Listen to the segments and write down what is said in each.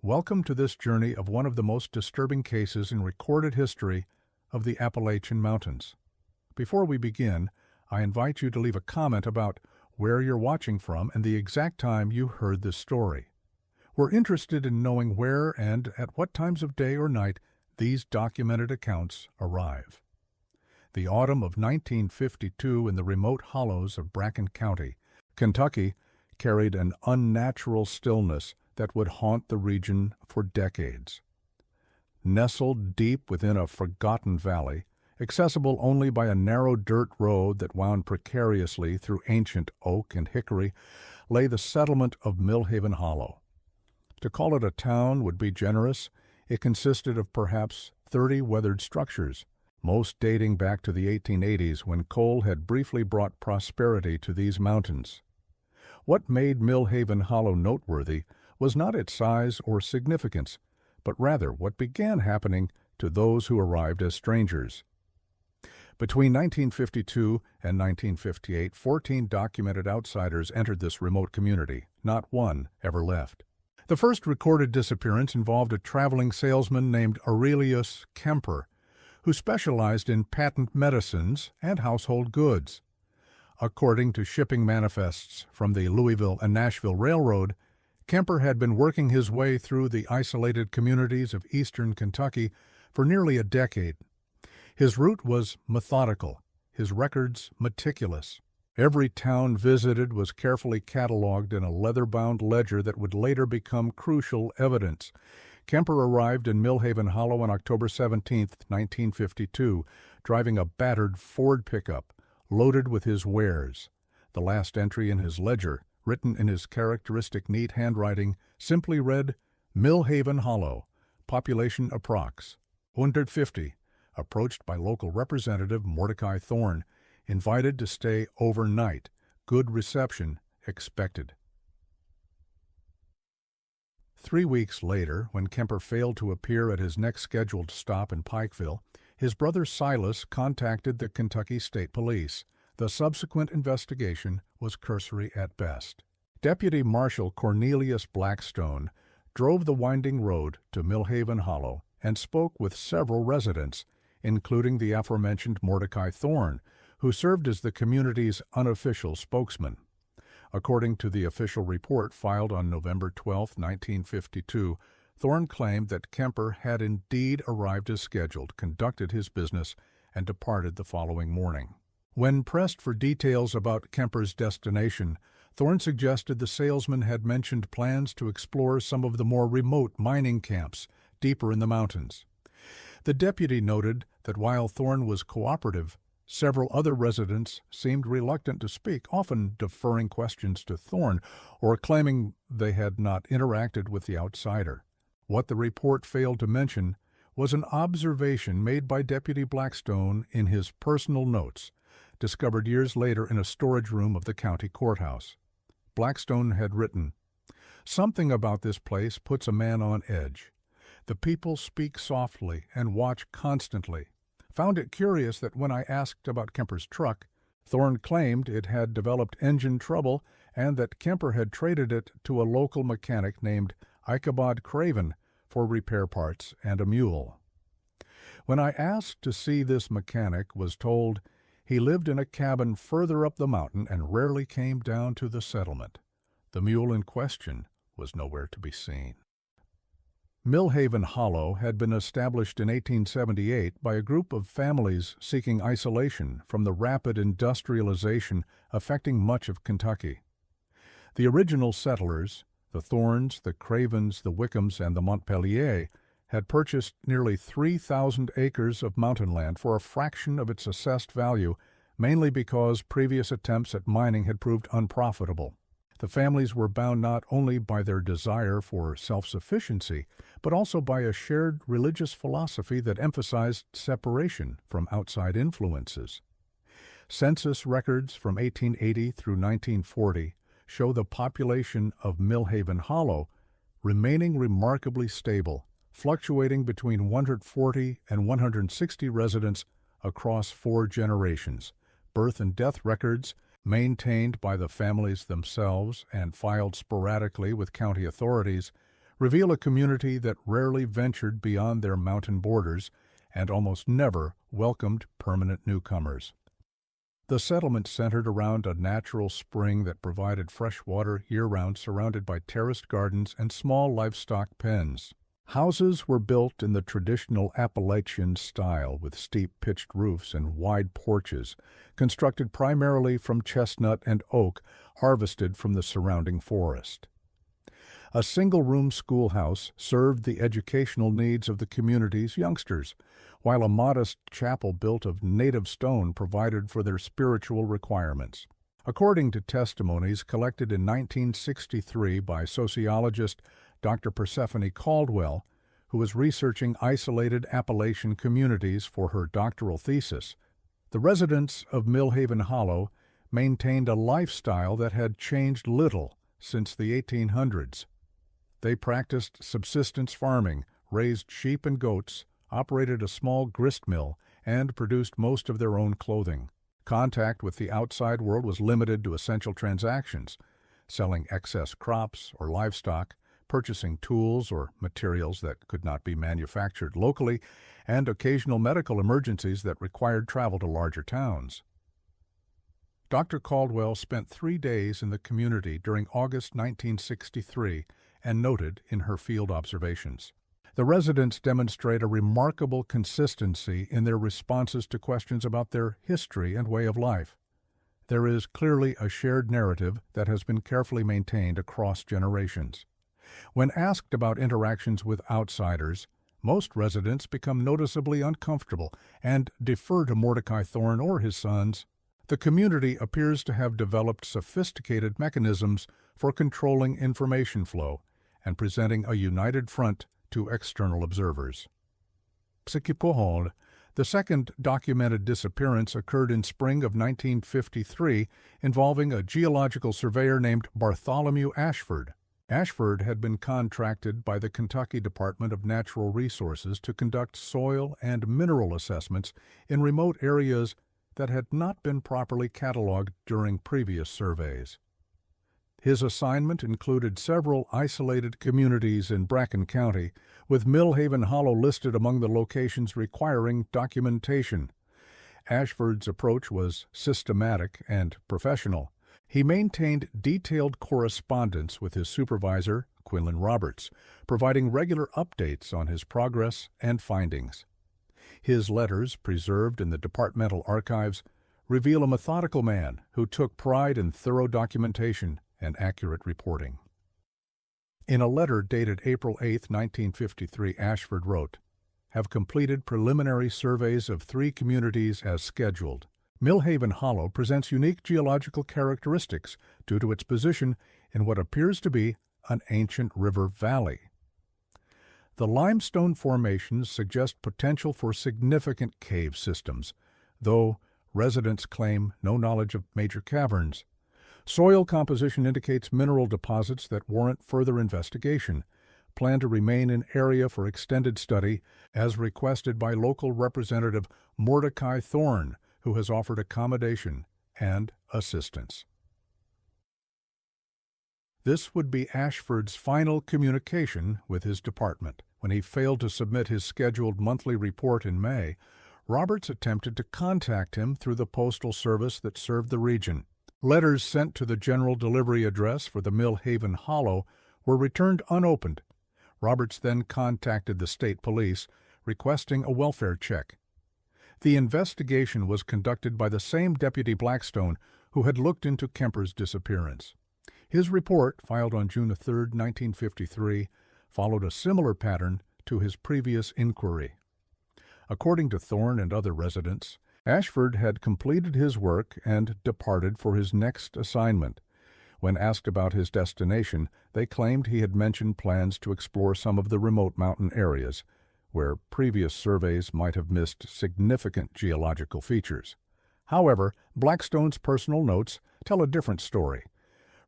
Welcome to this journey of one of the most disturbing cases in recorded history of the Appalachian Mountains. Before we begin, I invite you to leave a comment about where you're watching from and the exact time you heard this story. We're interested in knowing where and at what times of day or night these documented accounts arrive. The autumn of 1952 in the remote hollows of Bracken County, Kentucky, carried an unnatural stillness that would haunt the region for decades. Nestled deep within a forgotten valley, accessible only by a narrow dirt road that wound precariously through ancient oak and hickory, lay the settlement of Millhaven Hollow. To call it a town would be generous. It consisted of perhaps 30 weathered structures, most dating back to the 1880s when coal had briefly brought prosperity to these mountains. What made Millhaven Hollow noteworthy was not its size or significance, but rather what began happening to those who arrived as strangers. Between 1952 and 1958, 14 documented outsiders entered this remote community. Not one ever left. The first recorded disappearance involved a traveling salesman named Aurelius Kemper, who specialized in patent medicines and household goods. According to shipping manifests from the Louisville and Nashville Railroad, Kemper had been working his way through the isolated communities of eastern Kentucky for nearly a decade. His route was methodical, his records meticulous. Every town visited was carefully cataloged in a leather-bound ledger that would later become crucial evidence. Kemper arrived in Millhaven Hollow on October 17, 1952, driving a battered Ford pickup loaded with his wares. The last entry in his ledger, written in his characteristic neat handwriting, simply read, Millhaven Hollow, population approx. 150, approached by local representative Mordecai Thorne, invited to stay overnight, good reception expected. 3 weeks later, when Kemper failed to appear at his next scheduled stop in Pikeville, his brother Silas contacted the Kentucky State Police. The subsequent investigation was cursory at best. Deputy Marshal Cornelius Blackstone drove the winding road to Millhaven Hollow and spoke with several residents, including the aforementioned Mordecai Thorne, who served as the community's unofficial spokesman. According to the official report filed on November 12, 1952, Thorne claimed that Kemper had indeed arrived as scheduled, conducted his business, and departed the following morning. When pressed for details about Kemper's destination, Thorne suggested the salesman had mentioned plans to explore some of the more remote mining camps deeper in the mountains. The deputy noted that while Thorne was cooperative, several other residents seemed reluctant to speak, often deferring questions to Thorne or claiming they had not interacted with the outsider. What the report failed to mention was an observation made by Deputy Blackstone in his personal notes, discovered years later in a storage room of the county courthouse. Blackstone had written, "Something about this place puts a man on edge. The people speak softly and watch constantly. Found it curious that when I asked about Kemper's truck, Thorne claimed it had developed engine trouble and that Kemper had traded it to a local mechanic named Ichabod Craven for repair parts and a mule. When I asked to see this mechanic, was told he lived in a cabin further up the mountain and rarely came down to the settlement. The mule in question was nowhere to be seen." Millhaven Hollow had been established in 1878 by a group of families seeking isolation from the rapid industrialization affecting much of Kentucky. The original settlers, the Thornes, the Cravens, the Wickhams, and the Montpelier, had purchased nearly 3,000 acres of mountain land for a fraction of its assessed value, mainly because previous attempts at mining had proved unprofitable. The families were bound not only by their desire for self-sufficiency, but also by a shared religious philosophy that emphasized separation from outside influences. Census records from 1880 through 1940 show the population of Millhaven Hollow remaining remarkably stable, fluctuating between 140 and 160 residents across 4 generations. Birth and death records, maintained by the families themselves and filed sporadically with county authorities, reveal a community that rarely ventured beyond their mountain borders and almost never welcomed permanent newcomers. The settlement centered around a natural spring that provided fresh water year-round, surrounded by terraced gardens and small livestock pens. Houses were built in the traditional Appalachian style, with steep pitched roofs and wide porches, constructed primarily from chestnut and oak harvested from the surrounding forest. A single-room schoolhouse served the educational needs of the community's youngsters, while a modest chapel built of native stone provided for their spiritual requirements. According to testimonies collected in 1963 by sociologist Dr. Persephone Caldwell, who was researching isolated Appalachian communities for her doctoral thesis, the residents of Millhaven Hollow maintained a lifestyle that had changed little since the 1800s. They practiced subsistence farming, raised sheep and goats, operated a small grist mill, and produced most of their own clothing. Contact with the outside world was limited to essential transactions, selling excess crops or livestock, purchasing tools or materials that could not be manufactured locally, and occasional medical emergencies that required travel to larger towns. Dr. Caldwell spent 3 days in the community during August 1963 and noted in her field observations. The residents demonstrate a remarkable consistency in their responses to questions about their history and way of life. There is clearly a shared narrative that has been carefully maintained across generations. When asked about interactions with outsiders, most residents become noticeably uncomfortable and defer to Mordecai Thorne or his sons. The community appears to have developed sophisticated mechanisms for controlling information flow and presenting a united front to external observers. The second documented disappearance occurred in spring of 1953, involving a geological surveyor named Bartholomew Ashford. Ashford had been contracted by the Kentucky Department of Natural Resources to conduct soil and mineral assessments in remote areas that had not been properly cataloged during previous surveys. His assignment included several isolated communities in Bracken County, with Millhaven Hollow listed among the locations requiring documentation. Ashford's approach was systematic and professional. He maintained detailed correspondence with his supervisor, Quinlan Roberts, providing regular updates on his progress and findings. His letters, preserved in the departmental archives, reveal a methodical man who took pride in thorough documentation and accurate reporting. In a letter dated April 8, 1953, Ashford wrote, "Have completed preliminary surveys of 3 communities as scheduled. Millhaven Hollow presents unique geological characteristics due to its position in what appears to be an ancient river valley. The limestone formations suggest potential for significant cave systems, though residents claim no knowledge of major caverns. Soil composition indicates mineral deposits that warrant further investigation. Plan to remain in area for extended study, as requested by local Representative Mordecai Thorne, who has offered accommodation and assistance." This would be Ashford's final communication with his department. When he failed to submit his scheduled monthly report in May, Roberts attempted to contact him through the postal service that served the region. Letters sent to the general delivery address for the Millhaven Hollow were returned unopened. Roberts then contacted the state police, requesting a welfare check. The investigation was conducted by the same Deputy Blackstone who had looked into Kemper's disappearance. His report, filed on June 3, 1953, followed a similar pattern to his previous inquiry. According to Thorne and other residents, Ashford had completed his work and departed for his next assignment. When asked about his destination, they claimed he had mentioned plans to explore some of the remote mountain areas, where previous surveys might have missed significant geological features. However, Blackstone's personal notes tell a different story.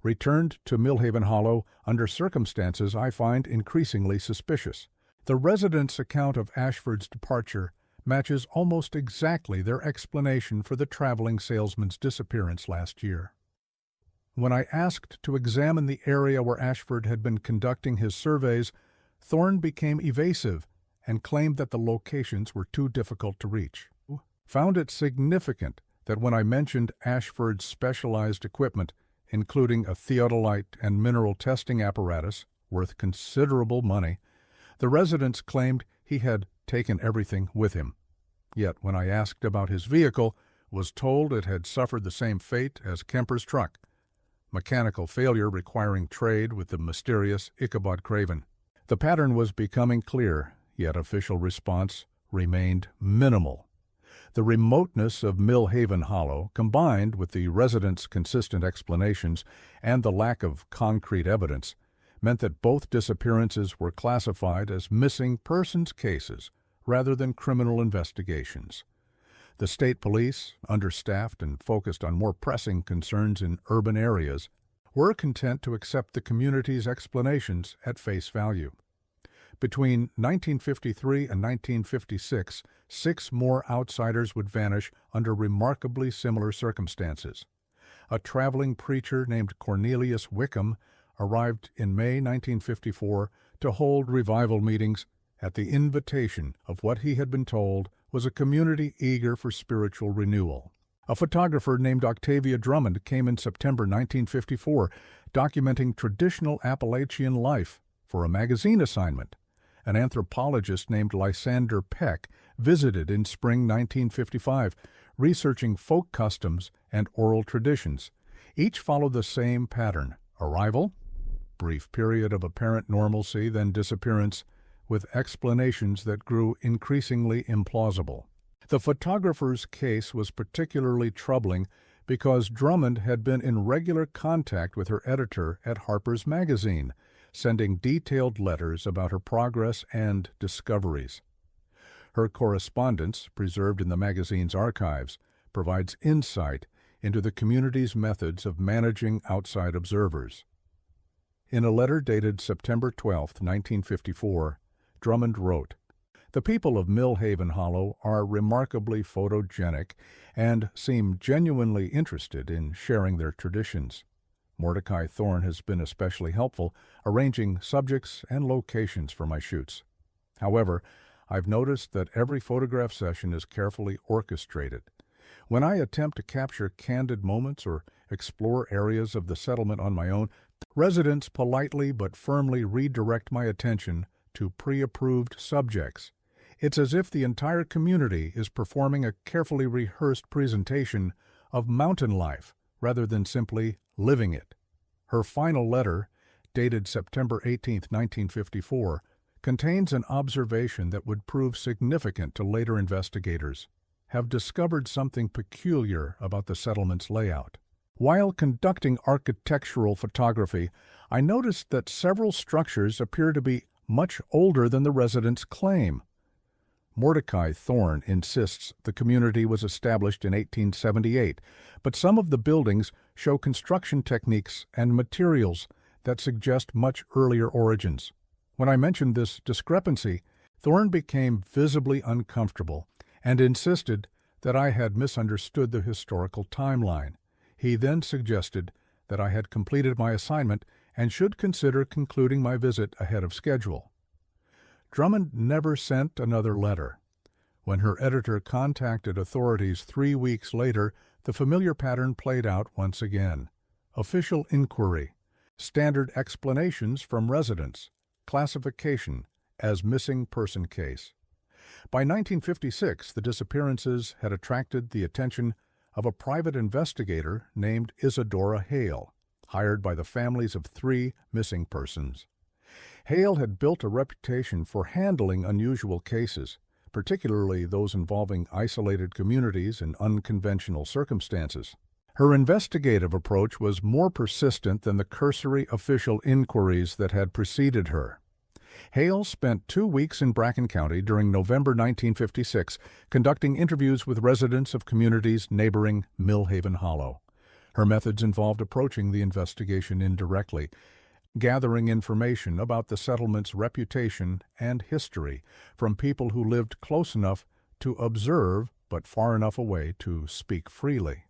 Returned to Millhaven Hollow under circumstances I find increasingly suspicious. The residents' account of Ashford's departure matches almost exactly their explanation for the traveling salesman's disappearance last year. When I asked to examine the area where Ashford had been conducting his surveys, Thorne became evasive and claimed that the locations were too difficult to reach. Found it significant that when I mentioned Ashford's specialized equipment, including a theodolite and mineral testing apparatus worth considerable money, the residents claimed he had taken everything with him. Yet when I asked about his vehicle, was told it had suffered the same fate as Kemper's truck, mechanical failure requiring trade with the mysterious Ichabod Craven. The pattern was becoming clear, yet official response remained minimal. The remoteness of Mill Haven Hollow, combined with the residents' consistent explanations and the lack of concrete evidence, meant that both disappearances were classified as missing persons cases rather than criminal investigations. The state police, understaffed and focused on more pressing concerns in urban areas, were content to accept the community's explanations at face value. Between 1953 and 1956, 6 more outsiders would vanish under remarkably similar circumstances. A traveling preacher named Cornelius Wickham arrived in May 1954 to hold revival meetings at the invitation of what he had been told was a community eager for spiritual renewal. A photographer named Octavia Drummond came in September 1954, documenting traditional Appalachian life for a magazine assignment. An anthropologist named Lysander Peck visited in spring 1955, researching folk customs and oral traditions. Each followed the same pattern: arrival, brief period of apparent normalcy, then disappearance, with explanations that grew increasingly implausible. The photographer's case was particularly troubling because Drummond had been in regular contact with her editor at Harper's Magazine, sending detailed letters about her progress and discoveries. Her correspondence, preserved in the magazine's archives, provides insight into the community's methods of managing outside observers. In a letter dated September 12, 1954, Drummond wrote, "The people of Mill Haven Hollow are remarkably photogenic and seem genuinely interested in sharing their traditions. Mordecai Thorne has been especially helpful, arranging subjects and locations for my shoots. However, I've noticed that every photograph session is carefully orchestrated. When I attempt to capture candid moments or explore areas of the settlement on my own, residents politely but firmly redirect my attention to pre-approved subjects. It's as if the entire community is performing a carefully rehearsed presentation of mountain life rather than simply living it." Her final letter, dated September 18, 1954, contains an observation that would prove significant to later investigators. "Have discovered something peculiar about the settlement's layout. While conducting architectural photography, I noticed that several structures appear to be much older than the residents claim. Mordecai Thorne insists the community was established in 1878, but some of the buildings show construction techniques and materials that suggest much earlier origins. When I mentioned this discrepancy, Thorne became visibly uncomfortable and insisted that I had misunderstood the historical timeline. He then suggested that I had completed my assignment and should consider concluding my visit ahead of schedule. Drummond never sent another letter. When her editor contacted authorities 3 weeks later, the familiar pattern played out once again. Official inquiry, standard explanations from residents, classification as missing person case. By 1956, the disappearances had attracted the attention of a private investigator named Isidora Hail, hired by the families of 3 missing persons. Hale had built a reputation for handling unusual cases, particularly those involving isolated communities in unconventional circumstances. Her investigative approach was more persistent than the cursory official inquiries that had preceded her. Hale spent 2 weeks in Bracken County during November 1956, conducting interviews with residents of communities neighboring Mill Haven Hollow. Her methods involved approaching the investigation indirectly, gathering information about the settlement's reputation and history from people who lived close enough to observe but far enough away to speak freely.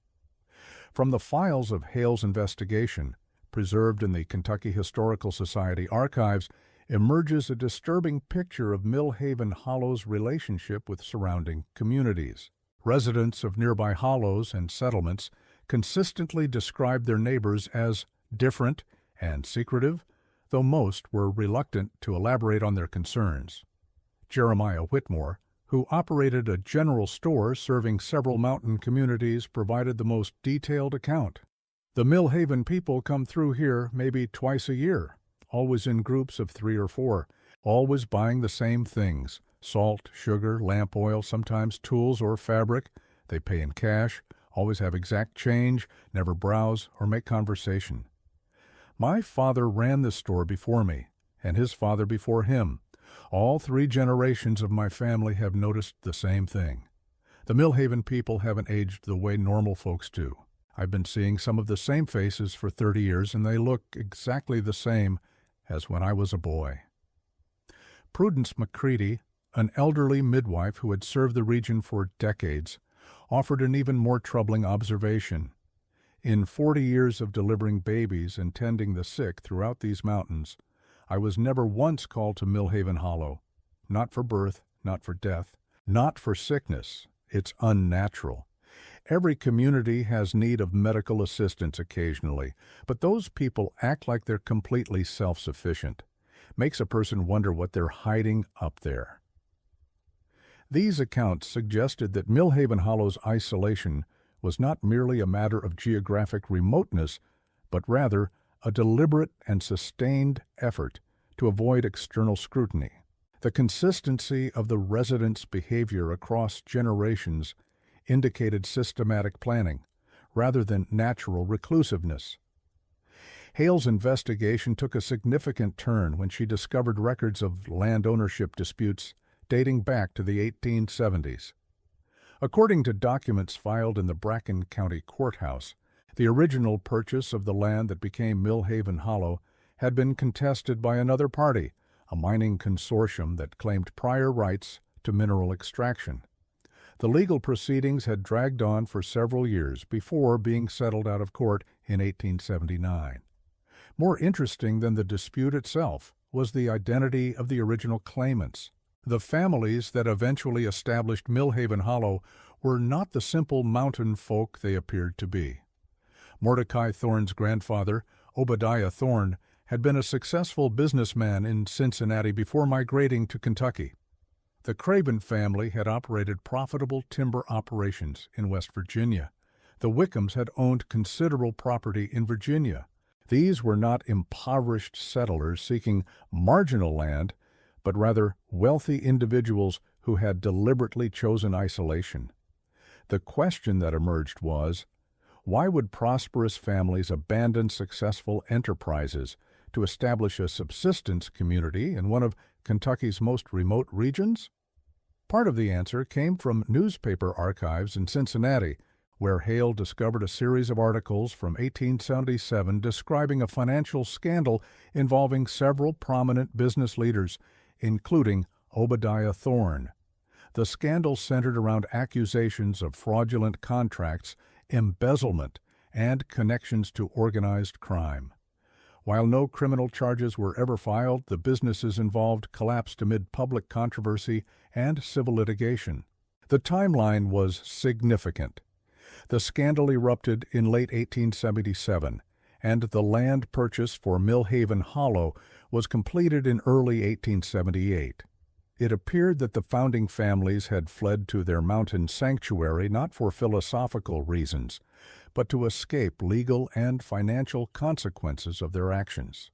From the files of Hale's investigation, preserved in the Kentucky Historical Society archives, emerges a disturbing picture of Millhaven Hollow's relationship with surrounding communities. Residents of nearby hollows and settlements consistently described their neighbors as different and secretive, though most were reluctant to elaborate on their concerns. Jeremiah Whitmore, who operated a general store serving several mountain communities, provided the most detailed account. The Millhaven people come through here maybe twice a year, always in groups of 3 or 4, always buying the same things: salt, sugar, lamp oil, sometimes tools or fabric. They pay in cash, always have exact change, never browse or make conversation. My father ran the store before me, and his father before him. All 3 generations of my family have noticed the same thing. The Millhaven people haven't aged the way normal folks do. I've been seeing some of the same faces for 30 years, and they look exactly the same as when I was a boy. Prudence McCready, an elderly midwife who had served the region for decades, offered an even more troubling observation. In 40 years of delivering babies and tending the sick throughout these mountains, I was never once called to Millhaven Hollow. Not for birth, not for death, not for sickness. It's unnatural. Every community has need of medical assistance occasionally, but those people act like they're completely self-sufficient. Makes a person wonder what they're hiding up there. These accounts suggested that Millhaven Hollow's isolation was not merely a matter of geographic remoteness, but rather a deliberate and sustained effort to avoid external scrutiny. The consistency of the residents' behavior across generations indicated systematic planning, rather than natural reclusiveness. Hale's investigation took a significant turn when she discovered records of land ownership disputes dating back to the 1870s. According to documents filed in the Bracken County Courthouse, the original purchase of the land that became Millhaven Hollow had been contested by another party, a mining consortium that claimed prior rights to mineral extraction. The legal proceedings had dragged on for several years before being settled out of court in 1879. More interesting than the dispute itself was the identity of the original claimants. The families that eventually established Millhaven Hollow were not the simple mountain folk they appeared to be. Mordecai Thorne's grandfather, Obadiah Thorne, had been a successful businessman in Cincinnati before migrating to Kentucky. The Craven family had operated profitable timber operations in West Virginia. The Wickhams had owned considerable property in Virginia. These were not impoverished settlers seeking marginal land, but rather wealthy individuals who had deliberately chosen isolation. The question that emerged was, why would prosperous families abandon successful enterprises to establish a subsistence community in one of Kentucky's most remote regions? Part of the answer came from newspaper archives in Cincinnati, where Hale discovered a series of articles from 1877 describing a financial scandal involving several prominent business leaders, including Obadiah Thorne. The scandal centered around accusations of fraudulent contracts, embezzlement, and connections to organized crime. While no criminal charges were ever filed, the businesses involved collapsed amid public controversy and civil litigation. The timeline was significant. The scandal erupted in late 1877, and the land purchase for Millhaven Hollow was completed in early 1878. It appeared that the founding families had fled to their mountain sanctuary not for philosophical reasons, but to escape legal and financial consequences of their actions.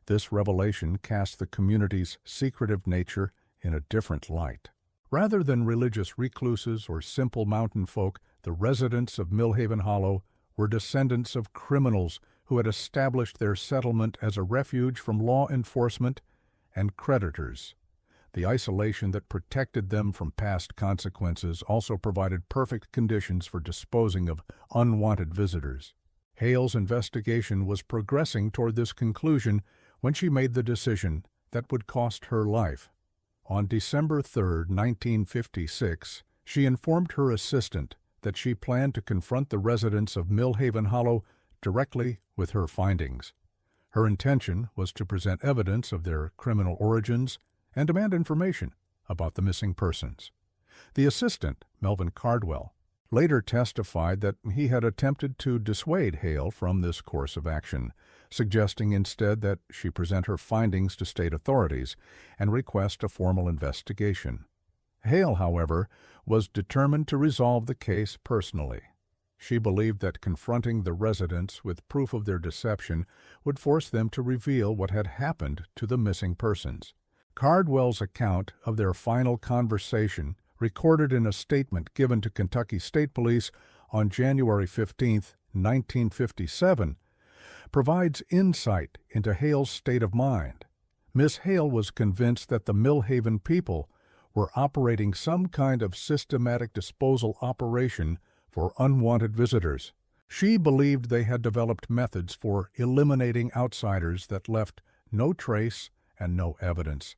This revelation cast the community's secretive nature in a different light. Rather than religious recluses or simple mountain folk, the residents of Millhaven Hollow were descendants of criminals who had established their settlement as a refuge from law enforcement and creditors. The isolation that protected them from past consequences also provided perfect conditions for disposing of unwanted visitors. Hale's investigation was progressing toward this conclusion when she made the decision that would cost her life. On December 3, 1956, she informed her assistant, that she planned to confront the residents of Millhaven Hollow directly with her findings. Her intention was to present evidence of their criminal origins and demand information about the missing persons. The assistant, Melvin Cardwell, later testified that he had attempted to dissuade Hale from this course of action, suggesting instead that she present her findings to state authorities and request a formal investigation. Hale, however, was determined to resolve the case personally. She believed that confronting the residents with proof of their deception would force them to reveal what had happened to the missing persons. Cardwell's account of their final conversation, recorded in a statement given to Kentucky State Police on January 15, 1957, provides insight into Hale's state of mind. Miss Hale was convinced that the Millhaven people were operating some kind of systematic disposal operation for unwanted visitors. She believed they had developed methods for eliminating outsiders that left no trace and no evidence.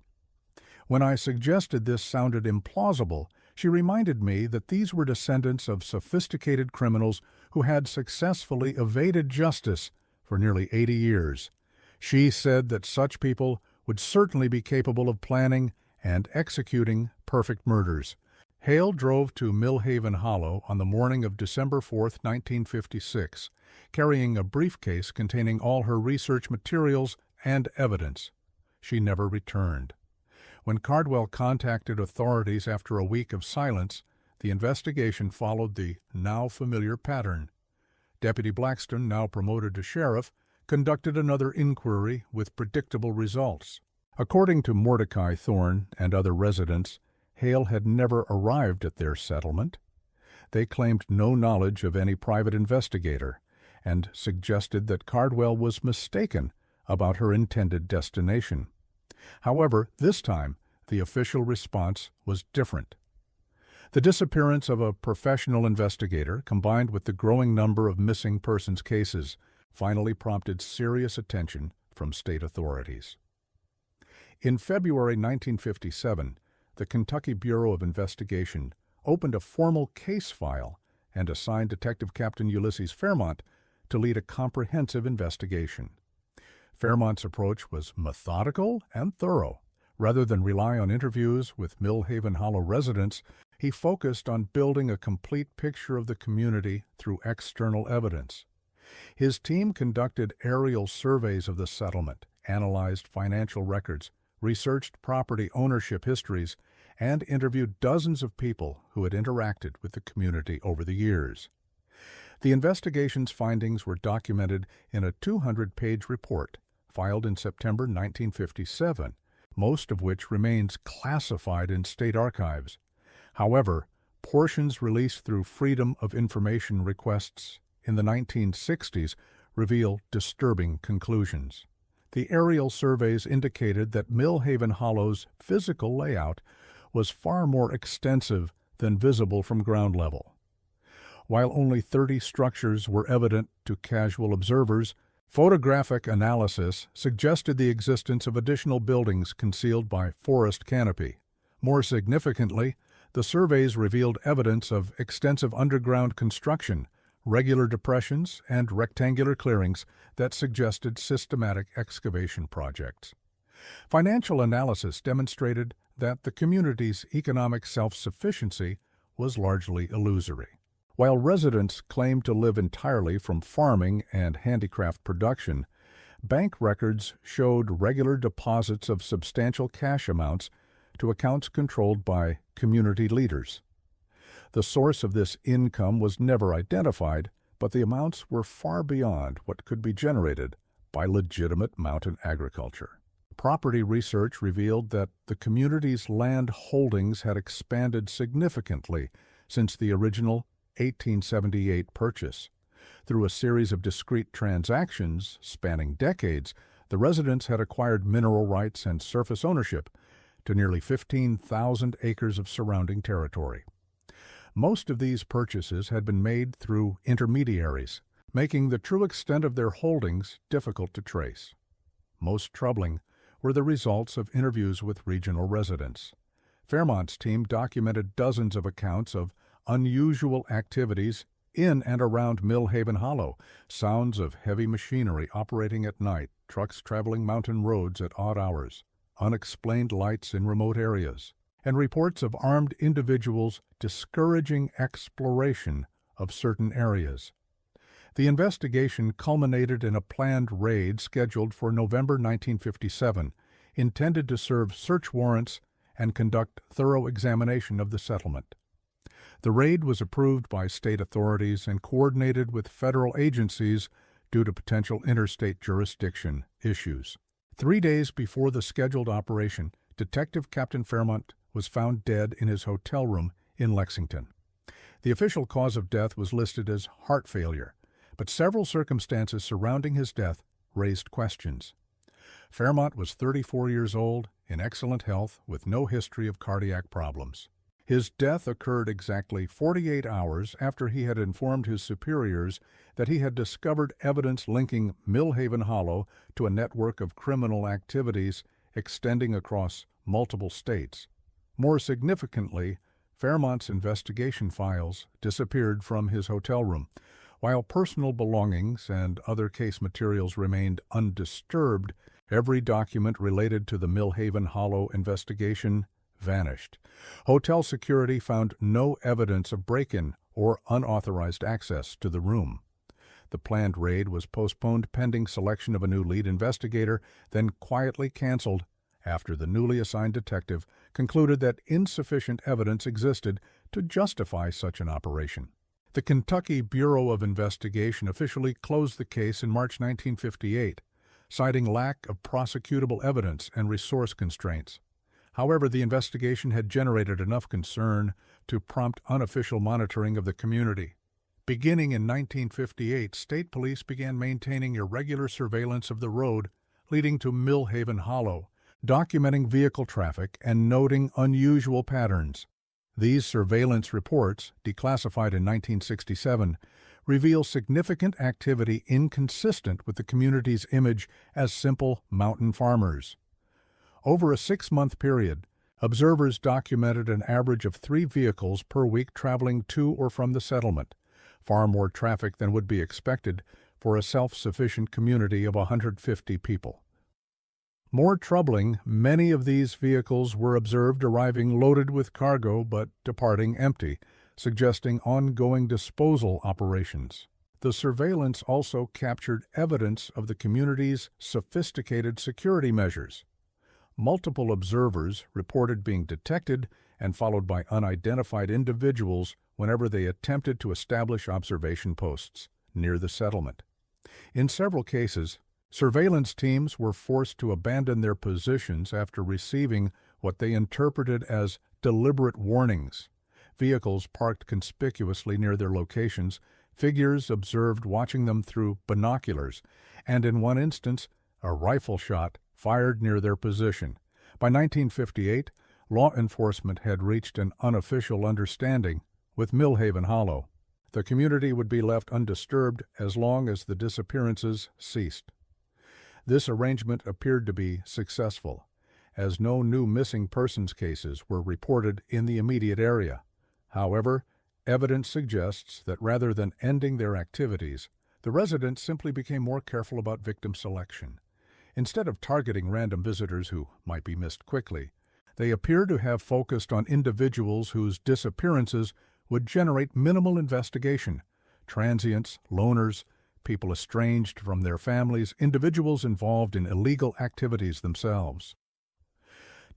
When I suggested this sounded implausible, she reminded me that these were descendants of sophisticated criminals who had successfully evaded justice for nearly 80 years. She said that such people would certainly be capable of planning and executing perfect murders. Hale drove to Millhaven Hollow on the morning of December 4, 1956, carrying a briefcase containing all her research materials and evidence. She never returned. When Cardwell contacted authorities after a week of silence, the investigation followed the now familiar pattern. Deputy Blackstone, now promoted to sheriff, conducted another inquiry with predictable results. According to Mordecai Thorne and other residents, Hale had never arrived at their settlement. They claimed no knowledge of any private investigator and suggested that Cardwell was mistaken about her intended destination. However, this time, the official response was different. The disappearance of a professional investigator, combined with the growing number of missing persons cases, finally prompted serious attention from state authorities. In February 1957, the Kentucky Bureau of Investigation opened a formal case file and assigned Detective Captain Ulysses Fairmont to lead a comprehensive investigation. Fairmont's approach was methodical and thorough. Rather than rely on interviews with Millhaven Hollow residents, he focused on building a complete picture of the community through external evidence. His team conducted aerial surveys of the settlement, analyzed financial records, researched property ownership histories, and interviewed dozens of people who had interacted with the community over the years. The investigation's findings were documented in a 200-page report filed in September 1957, most of which remains classified in state archives. However, portions released through Freedom of Information requests in the 1960s reveal disturbing conclusions. The aerial surveys indicated that Millhaven Hollow's physical layout was far more extensive than visible from ground level. While only 30 structures were evident to casual observers, photographic analysis suggested the existence of additional buildings concealed by forest canopy. More significantly, the surveys revealed evidence of extensive underground construction, regular depressions, and rectangular clearings that suggested systematic excavation projects. Financial analysis demonstrated that the community's economic self-sufficiency was largely illusory. While residents claimed to live entirely from farming and handicraft production, bank records showed regular deposits of substantial cash amounts to accounts controlled by community leaders. The source of this income was never identified, but the amounts were far beyond what could be generated by legitimate mountain agriculture. Property research revealed that the community's land holdings had expanded significantly since the original 1878 purchase. Through a series of discrete transactions spanning decades, the residents had acquired mineral rights and surface ownership to nearly 15,000 acres of surrounding territory. Most of these purchases had been made through intermediaries, making the true extent of their holdings difficult to trace. Most troubling were the results of interviews with regional residents. Fairmont's team documented dozens of accounts of unusual activities in and around Millhaven Hollow, sounds of heavy machinery operating at night, trucks traveling mountain roads at odd hours, unexplained lights in remote areas, and reports of armed individuals discouraging exploration of certain areas. The investigation culminated in a planned raid scheduled for November 1957, intended to serve search warrants and conduct thorough examination of the settlement. The raid was approved by state authorities and coordinated with federal agencies due to potential interstate jurisdiction issues. 3 days before the scheduled operation, Detective Captain Fairmont was found dead in his hotel room in Lexington. The official cause of death was listed as heart failure, but several circumstances surrounding his death raised questions. Fairmont was 34 years old, in excellent health, with no history of cardiac problems. His death occurred exactly 48 hours after he had informed his superiors that he had discovered evidence linking Millhaven Hollow to a network of criminal activities extending across multiple states. More significantly, Fairmont's investigation files disappeared from his hotel room, while personal belongings and other case materials remained undisturbed. Every document related to the Millhaven Hollow investigation vanished. Hotel security found no evidence of break-in or unauthorized access to the room. The planned raid was postponed pending selection of a new lead investigator, then quietly canceled after the newly assigned detective concluded that insufficient evidence existed to justify such an operation. The Kentucky Bureau of Investigation officially closed the case in March 1958, citing lack of prosecutable evidence and resource constraints. However, the investigation had generated enough concern to prompt unofficial monitoring of the community. Beginning in 1958, state police began maintaining irregular surveillance of the road leading to Millhaven Hollow, documenting vehicle traffic and noting unusual patterns. These surveillance reports, declassified in 1967, reveal significant activity inconsistent with the community's image as simple mountain farmers. Over a 6-month period, observers documented an average of 3 vehicles per week traveling to or from the settlement, far more traffic than would be expected for a self-sufficient community of 150 people. More troubling, many of these vehicles were observed arriving loaded with cargo but departing empty, suggesting ongoing disposal operations. The surveillance also captured evidence of the community's sophisticated security measures. Multiple observers reported being detected and followed by unidentified individuals whenever they attempted to establish observation posts near the settlement. In several cases, surveillance teams were forced to abandon their positions after receiving what they interpreted as deliberate warnings. Vehicles parked conspicuously near their locations, figures observed watching them through binoculars, and in one instance, a rifle shot fired near their position. By 1958, law enforcement had reached an unofficial understanding with Millhaven Hollow. The community would be left undisturbed as long as the disappearances ceased. This arrangement appeared to be successful, as no new missing persons cases were reported in the immediate area. However, evidence suggests that rather than ending their activities, the residents simply became more careful about victim selection. Instead of targeting random visitors who might be missed quickly, they appear to have focused on individuals whose disappearances would generate minimal investigation: transients, loners, people estranged from their families, individuals involved in illegal activities themselves.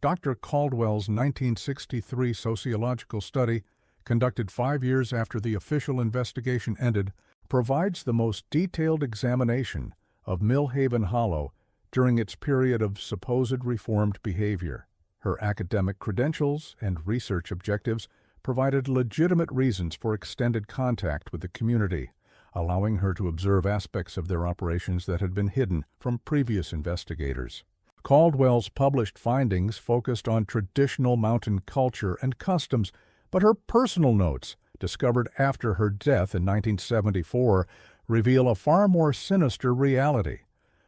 Dr. Caldwell's 1963 sociological study, conducted 5 years after the official investigation ended, provides the most detailed examination of Millhaven Hollow during its period of supposed reformed behavior. Her academic credentials and research objectives provided legitimate reasons for extended contact with the community, allowing her to observe aspects of their operations that had been hidden from previous investigators. Caldwell's published findings focused on traditional mountain culture and customs, but her personal notes, discovered after her death in 1974, reveal a far more sinister reality.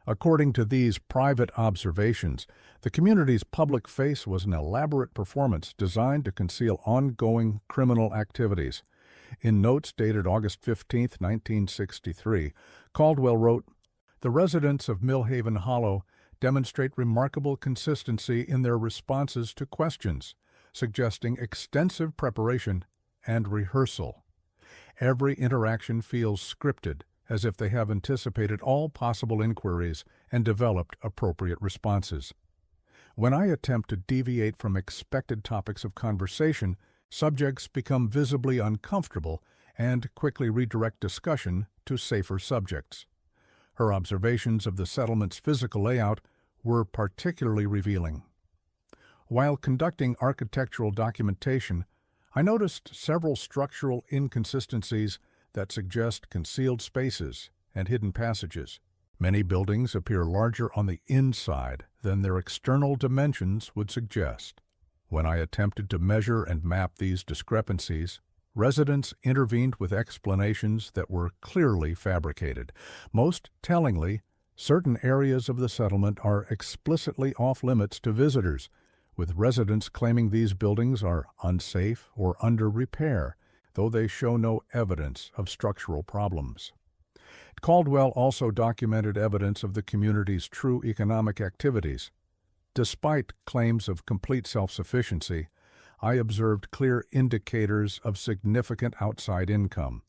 According to these private observations, the community's public face was an elaborate performance designed to conceal ongoing criminal activities. In notes dated August 15, 1963, Caldwell wrote, "The residents of Millhaven Hollow demonstrate remarkable consistency in their responses to questions, suggesting extensive preparation and rehearsal. Every interaction feels scripted, as if they have anticipated all possible inquiries and developed appropriate responses. When I attempt to deviate from expected topics of conversation, subjects become visibly uncomfortable and quickly redirect discussion to safer subjects." Her observations of the settlement's physical layout were particularly revealing. While conducting architectural documentation, I noticed several structural inconsistencies that suggest concealed spaces and hidden passages. Many buildings appear larger on the inside than their external dimensions would suggest. When I attempted to measure and map these discrepancies, residents intervened with explanations that were clearly fabricated. Most tellingly, certain areas of the settlement are explicitly off-limits to visitors, with residents claiming these buildings are unsafe or under repair, though they show no evidence of structural problems. Caldwell also documented evidence of the community's true economic activities. Despite claims of complete self-sufficiency, I observed clear indicators of significant outside income.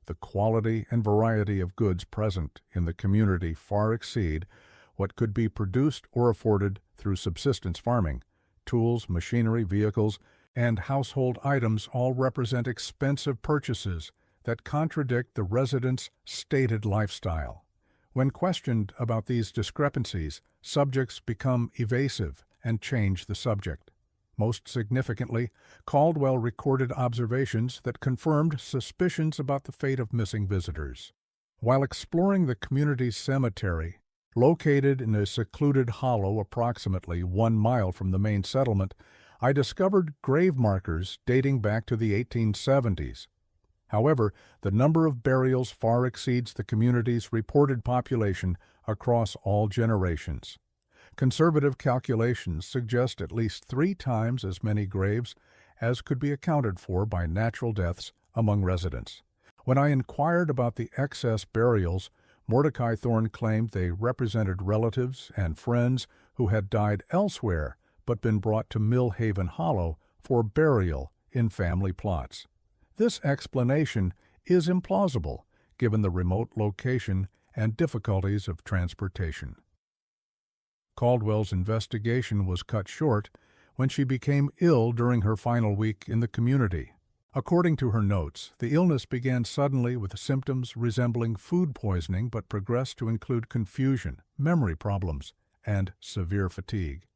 The quality and variety of goods present in the community far exceed what could be produced or afforded through subsistence farming. Tools, machinery, vehicles, and household items all represent expensive purchases that contradict the residents' stated lifestyle. When questioned about these discrepancies, subjects become evasive and change the subject. Most significantly, Caldwell recorded observations that confirmed suspicions about the fate of missing visitors. While exploring the community's cemetery, located in a secluded hollow approximately 1 mile from the main settlement, I discovered grave markers dating back to the 1870s. However, the number of burials far exceeds the community's reported population across all generations. Conservative calculations suggest at least 3 times as many graves as could be accounted for by natural deaths among residents. When I inquired about the excess burials, Mordecai Thorne claimed they represented relatives and friends who had died elsewhere but been brought to Millhaven Hollow for burial in family plots. This explanation is implausible, given the remote location and difficulties of transportation. Caldwell's investigation was cut short when she became ill during her final week in the community. According to her notes, the illness began suddenly with symptoms resembling food poisoning but progressed to include confusion, memory problems, and severe fatigue.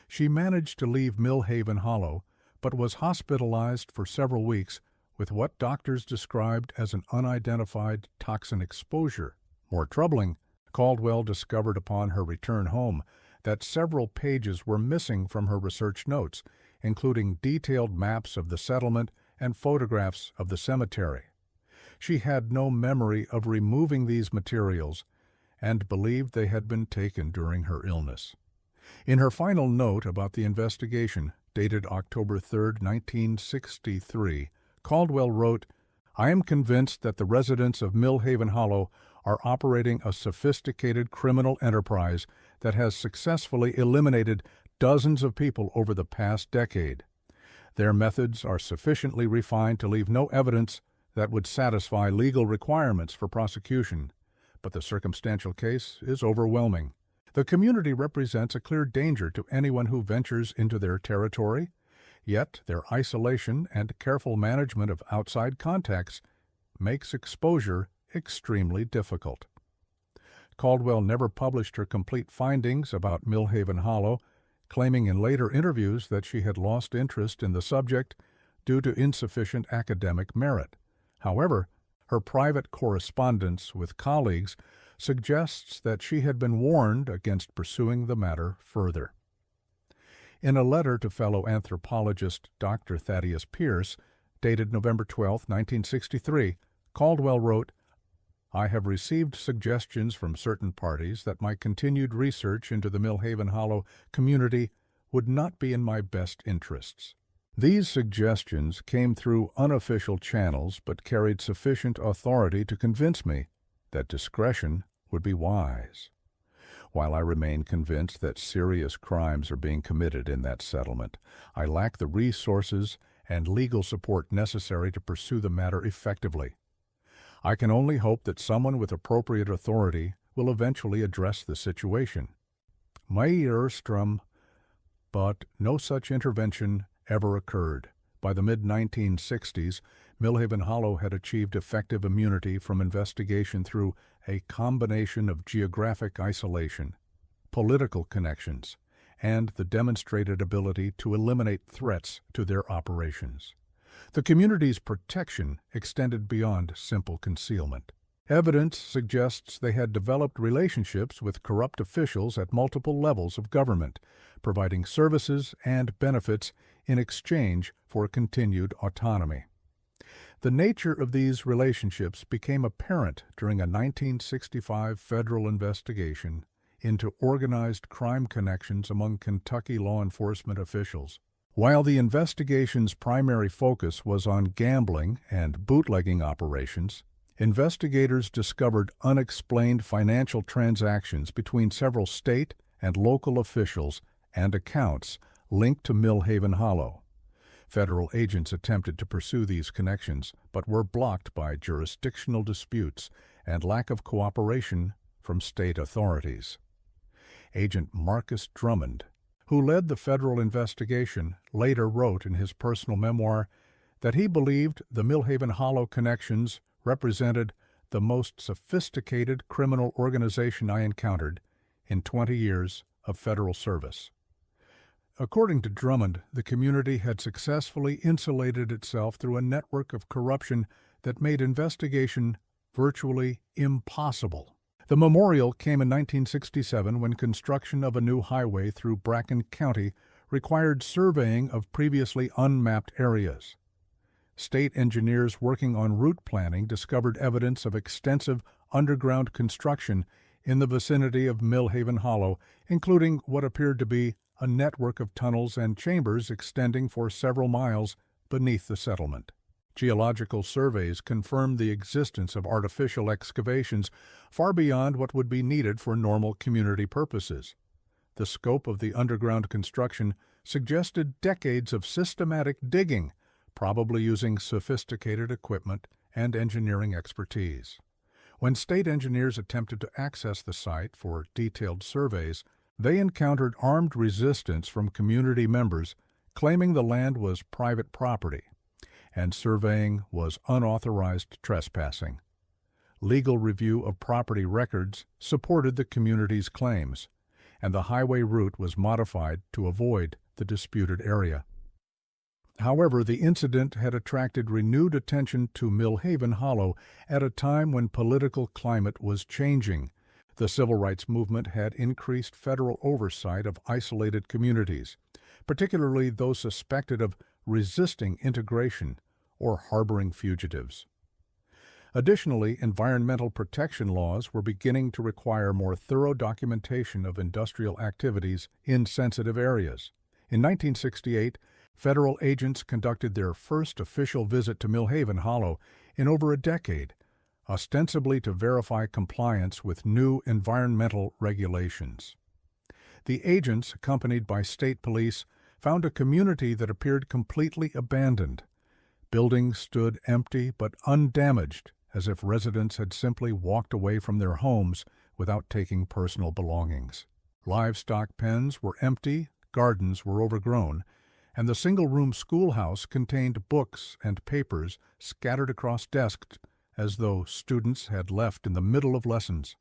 She managed to leave Millhaven Hollow, but was hospitalized for several weeks with what doctors described as an unidentified toxin exposure. More troubling, Caldwell discovered upon her return home that several pages were missing from her research notes, including detailed maps of the settlement and photographs of the cemetery. She had no memory of removing these materials and believed they had been taken during her illness. In her final note about the investigation, dated October 3, 1963, Caldwell wrote, "I am convinced that the residents of Millhaven Hollow are operating a sophisticated criminal enterprise that has successfully eliminated dozens of people over the past decade. Their methods are sufficiently refined to leave no evidence that would satisfy legal requirements for prosecution, but the circumstantial case is overwhelming. The community represents a clear danger to anyone who ventures into their territory, yet their isolation and careful management of outside contacts makes exposure extremely difficult." Caldwell never published her complete findings about Millhaven Hollow, claiming in later interviews that she had lost interest in the subject due to insufficient academic merit. However, her private correspondence with colleagues suggests that she had been warned against pursuing the matter further. In a letter to fellow anthropologist Dr. Thaddeus Pierce, dated November 12, 1963, Caldwell wrote, "I have received suggestions from certain parties that my continued research into the Millhaven Hollow community would not be in my best interests. These suggestions came through unofficial channels but carried sufficient authority to convince me that discretion would be wise. While I remain convinced that serious crimes are being committed in that settlement, I lack the resources and legal support necessary to pursue the matter effectively. I can only hope that someone with appropriate authority will eventually address the situation. But no such intervention ever occurred. By the mid-1960s, Millhaven Hollow had achieved effective immunity from investigation through a combination of geographic isolation, political connections, and the demonstrated ability to eliminate threats to their operations. The community's protection extended beyond simple concealment. Evidence suggests they had developed relationships with corrupt officials at multiple levels of government, providing services and benefits in exchange for continued autonomy. The nature of these relationships became apparent during a 1965 federal investigation into organized crime connections among Kentucky law enforcement officials. While the investigation's primary focus was on gambling and bootlegging operations, investigators discovered unexplained financial transactions between several state and local officials and accounts linked to Millhaven Hollow. Federal agents attempted to pursue these connections, but were blocked by jurisdictional disputes and lack of cooperation from state authorities. Agent Marcus Drummond, who led the federal investigation, later wrote in his personal memoir that he believed the Millhaven Hollow connections represented the most sophisticated criminal organization I encountered in 20 years of federal service. According to Drummond, the community had successfully insulated itself through a network of corruption that made investigation virtually impossible. The memorial came in 1967 when construction of a new highway through Bracken County required surveying of previously unmapped areas. State engineers working on route planning discovered evidence of extensive underground construction in the vicinity of Millhaven Hollow, including what appeared to be a network of tunnels and chambers extending for several miles beneath the settlement. Geological surveys confirmed the existence of artificial excavations far beyond what would be needed for normal community purposes. The scope of the underground construction suggested decades of systematic digging, probably using sophisticated equipment and engineering expertise. When state engineers attempted to access the site for detailed surveys, they encountered armed resistance from community members claiming the land was private property and surveying was unauthorized trespassing. Legal review of property records supported the community's claims, and the highway route was modified to avoid the disputed area. However, the incident had attracted renewed attention to Millhaven Hollow at a time when political climate was changing. The civil rights movement had increased federal oversight of isolated communities, particularly those suspected of resisting integration or harboring fugitives. Additionally, environmental protection laws were beginning to require more thorough documentation of industrial activities in sensitive areas. In 1968, federal agents conducted their first official visit to Millhaven Hollow in over a decade, ostensibly to verify compliance with new environmental regulations. The agents, accompanied by state police, found a community that appeared completely abandoned. Buildings stood empty but undamaged, as if residents had simply walked away from their homes without taking personal belongings. Livestock pens were empty, gardens were overgrown, and the single-room schoolhouse contained books and papers scattered across desks as though students had left in the middle of lessons.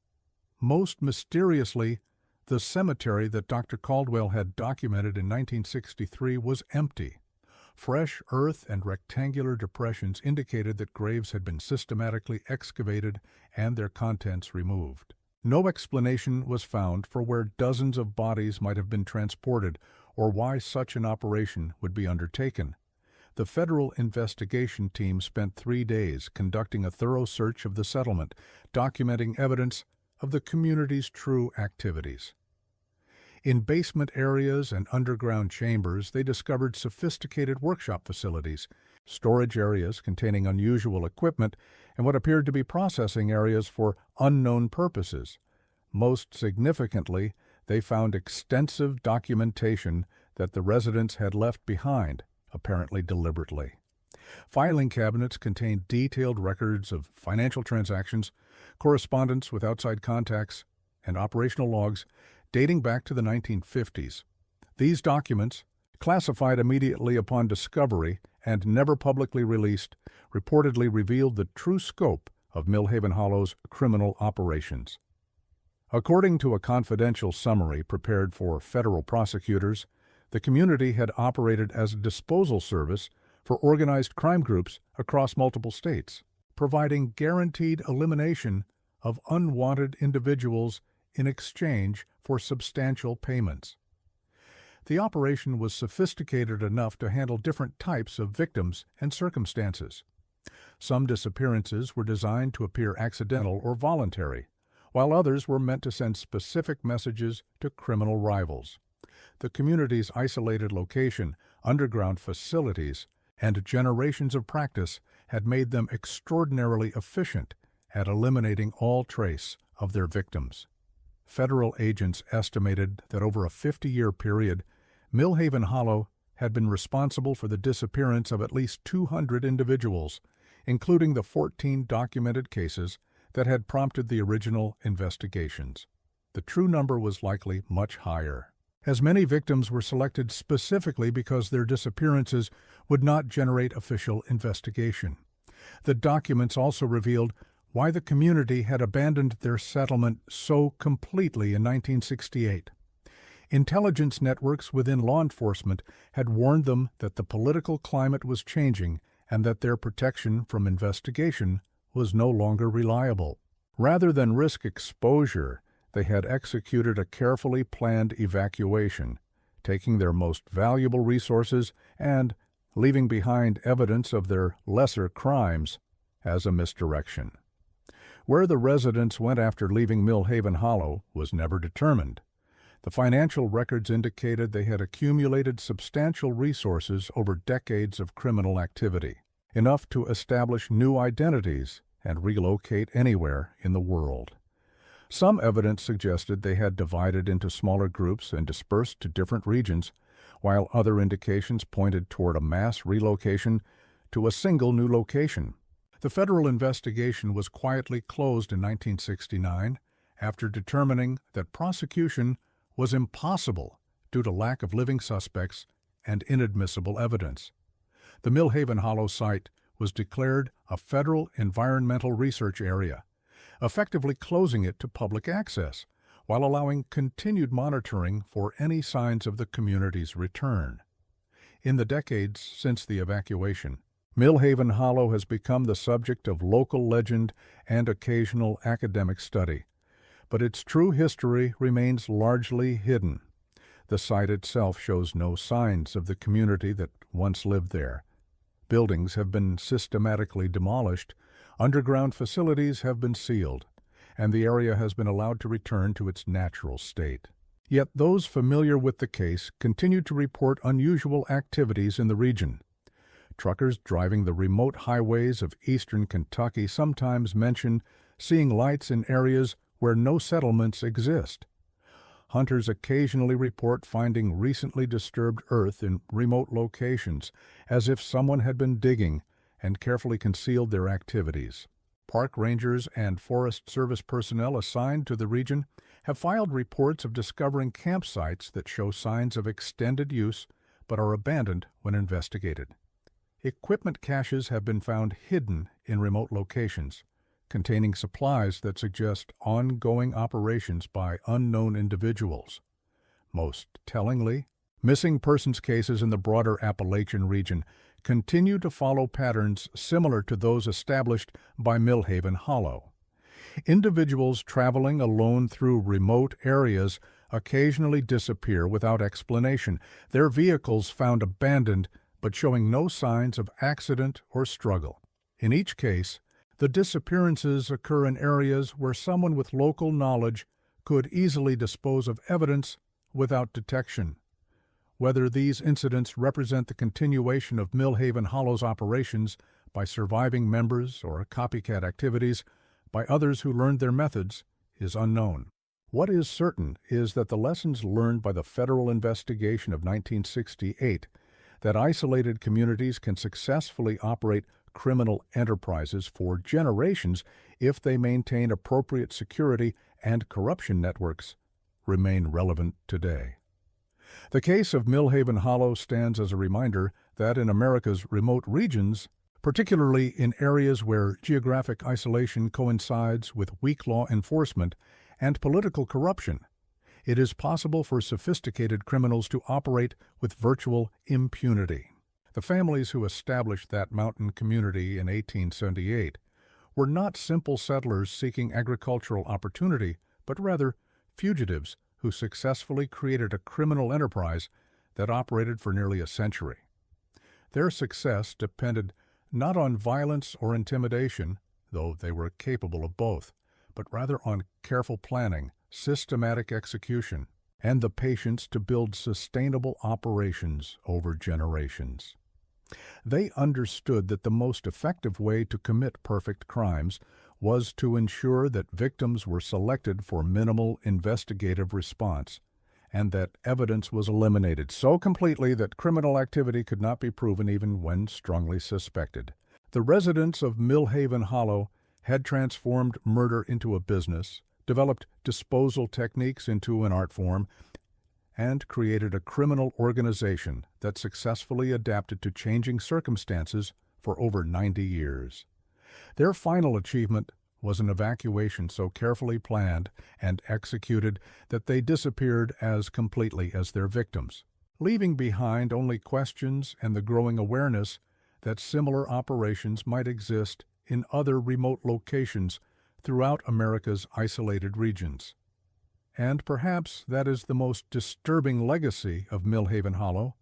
Most mysteriously, the cemetery that Dr. Caldwell had documented in 1963 was empty. Fresh earth and rectangular depressions indicated that graves had been systematically excavated and their contents removed. No explanation was found for where dozens of bodies might have been transported or why such an operation would be undertaken. The federal investigation team spent 3 days conducting a thorough search of the settlement, documenting evidence of the community's true activities. In basement areas and underground chambers, they discovered sophisticated workshop facilities, storage areas containing unusual equipment, and what appeared to be processing areas for unknown purposes. Most significantly, they found extensive documentation that the residents had left behind, apparently deliberately. Filing cabinets contained detailed records of financial transactions, correspondence with outside contacts, and operational logs dating back to the 1950s. These documents, classified immediately upon discovery and never publicly released, reportedly revealed the true scope of Millhaven Hollow's criminal operations. According to a confidential summary prepared for federal prosecutors, the community had operated as a disposal service for organized crime groups across multiple states, providing guaranteed elimination of unwanted individuals in exchange for substantial payments. The operation was sophisticated enough to handle different types of victims and circumstances. Some disappearances were designed to appear accidental or voluntary, while others were meant to send specific messages to criminal rivals. The community's isolated location, underground facilities, and generations of practice had made them extraordinarily efficient at eliminating all trace of their victims. Federal agents estimated that over a 50-year period, Millhaven Hollow had been responsible for the disappearance of at least 200 individuals, including the 14 documented cases that had prompted the original investigations. The true number was likely much higher, as many victims were selected specifically because their disappearances would not generate official investigation. The documents also revealed why the community had abandoned their settlement so completely in 1968. Intelligence networks within law enforcement had warned them that the political climate was changing and that their protection from investigation was no longer reliable. Rather than risk exposure, they had executed a carefully planned evacuation, taking their most valuable resources and leaving behind evidence of their lesser crimes as a misdirection. Where the residents went after leaving Millhaven Hollow was never determined. The financial records indicated they had accumulated substantial resources over decades of criminal activity, enough to establish new identities and relocate anywhere in the world. Some evidence suggested they had divided into smaller groups and dispersed to different regions, while other indications pointed toward a mass relocation to a single new location. The federal investigation was quietly closed in 1969 after determining that prosecution was impossible due to lack of living suspects and inadmissible evidence. The Millhaven Hollow site was declared a federal environmental research area, effectively closing it to public access, while allowing continued monitoring for any signs of the community's return. In the decades since the evacuation, Millhaven Hollow has become the subject of local legend and occasional academic study, but its true history remains largely hidden. The site itself shows no signs of the community that once lived there. Buildings have been systematically demolished, underground facilities have been sealed, and the area has been allowed to return to its natural state. Yet those familiar with the case continue to report unusual activities in the region. Truckers driving the remote highways of eastern Kentucky sometimes mention seeing lights in areas where no settlements exist. Hunters occasionally report finding recently disturbed earth in remote locations, as if someone had been digging and carefully concealed their activities. Park rangers and Forest Service personnel assigned to the region have filed reports of discovering campsites that show signs of extended use but are abandoned when investigated. Equipment caches have been found hidden in remote locations, containing supplies that suggest ongoing operations by unknown individuals. Most tellingly, missing persons cases in the broader Appalachian region continue to follow patterns similar to those established by Millhaven Hollow. Individuals traveling alone through remote areas occasionally disappear without explanation, their vehicles found abandoned but showing no signs of accident or struggle. In each case, the disappearances occur in areas where someone with local knowledge could easily dispose of evidence without detection. Whether these incidents represent the continuation of Millhaven Hollow's operations by surviving members or copycat activities by others who learned their methods is unknown. What is certain is that the lessons learned by the federal investigation of 1968, that isolated communities can successfully operate criminal enterprises for generations if they maintain appropriate security and corruption networks, remain relevant today. The case of Millhaven Hollow stands as a reminder that in America's remote regions, particularly in areas where geographic isolation coincides with weak law enforcement and political corruption, it is possible for sophisticated criminals to operate with virtual impunity. The families who established that mountain community in 1878 were not simple settlers seeking agricultural opportunity, but rather fugitives who successfully created a criminal enterprise that operated for nearly a century. Their success depended not on violence or intimidation, though they were capable of both, but rather on careful planning, systematic execution, and the patience to build sustainable operations over generations. They understood that the most effective way to commit perfect crimes was to ensure that victims were selected for minimal investigative response, and that evidence was eliminated so completely that criminal activity could not be proven even when strongly suspected. The residents of Millhaven Hollow had transformed murder into a business, developed disposal techniques into an art form, and created a criminal organization that successfully adapted to changing circumstances for over 90 years. Their final achievement was an evacuation so carefully planned and executed that they disappeared as completely as their victims, leaving behind only questions and the growing awareness that similar operations might exist in other remote locations throughout America's isolated regions. And perhaps that is the most disturbing legacy of Millhaven Hollow,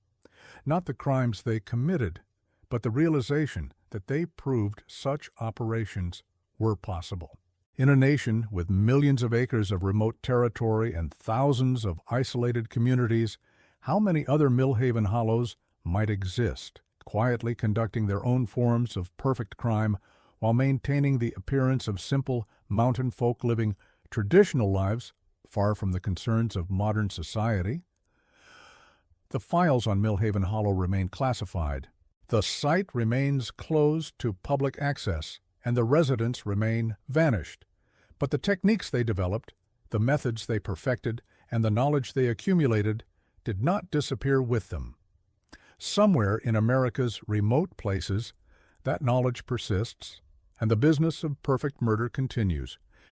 not the crimes they committed, but the realization that they proved such operations were possible. In a nation with millions of acres of remote territory and thousands of isolated communities, how many other Millhaven Hollows might exist, quietly conducting their own forms of perfect crime while maintaining the appearance of simple mountain folk living traditional lives far from the concerns of modern society? The files on Millhaven Hollow remain classified. The site remains closed to public access, and the residents remain vanished. But the techniques they developed, the methods they perfected, and the knowledge they accumulated did not disappear with them. Somewhere in America's remote places, that knowledge persists, and the business of perfect murder continues,